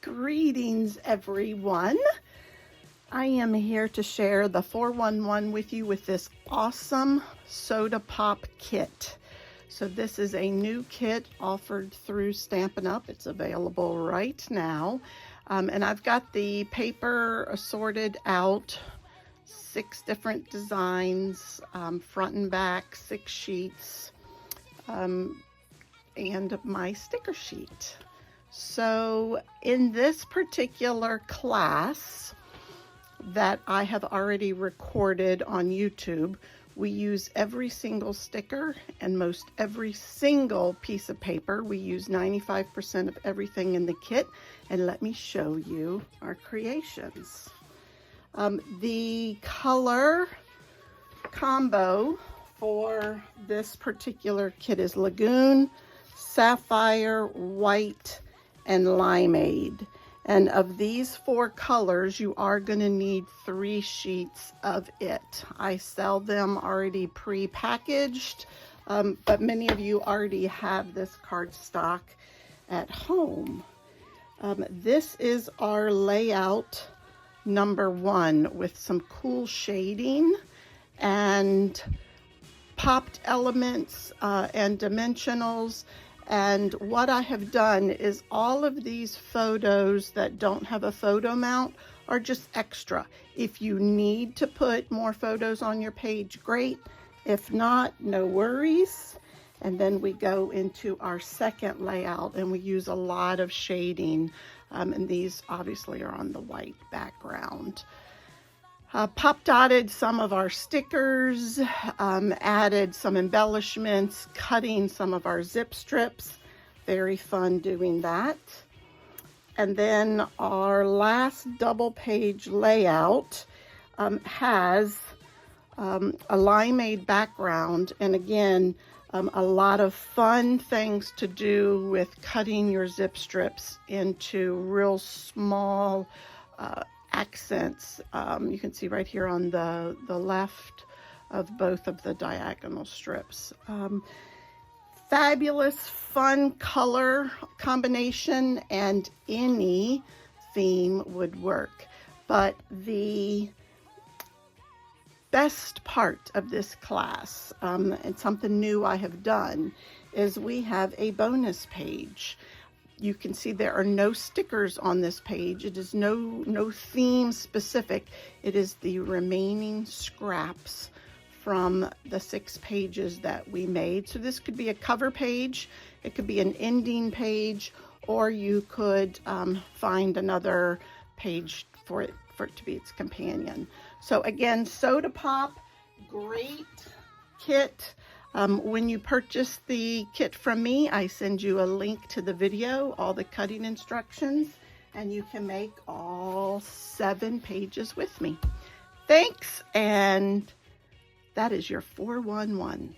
Greetings, everyone. I am here to share the 411 with you with this awesome soda pop kit. So this is a new kit offered through Stampin' Up. It's available right now. And I've got the paper assorted out, 6 different designs, front and back, 6 sheets, and my sticker sheet. So in this particular class that I have already recorded on YouTube, we use every single sticker and most every single piece of paper. We use 95% of everything in the kit, and let me show you our creations. The color combo for this particular kit is Lagoon, Sapphire, White, and Limeade. And of these 4 colors, you are going to need 3 sheets of it. I sell them already pre-packaged, but many of you already have this cardstock at home. This is our layout number 1 with some cool shading and popped elements and dimensionals. And what I have done is all of these photos that don't have a photo mount are just extra. If you need to put more photos on your page, great. If not, no worries. And then we go into our second layout and we use a lot of shading. And these obviously are on the white background. Pop dotted some of our stickers, added some embellishments, cutting some of our zip strips. Very fun doing that. And then our last double page layout has a limeade background. And again, a lot of fun things to do with cutting your zip strips into real small accents. You can see right here on the left of both of the diagonal strips. Fabulous, fun color combination, and any theme would work. But the best part of this class, and something new I have done, is we have a bonus page. You can see there are no stickers on this page. It is no theme specific. It is the remaining scraps from the 6 pages that we made. So this could be a cover page, it could be an ending page, or you could find another page for it to be its companion. So again, Soda Pop, great kit. When you purchase the kit from me, I send you a link to the video, all the cutting instructions, and you can make all 7 pages with me. Thanks, and that is your 411.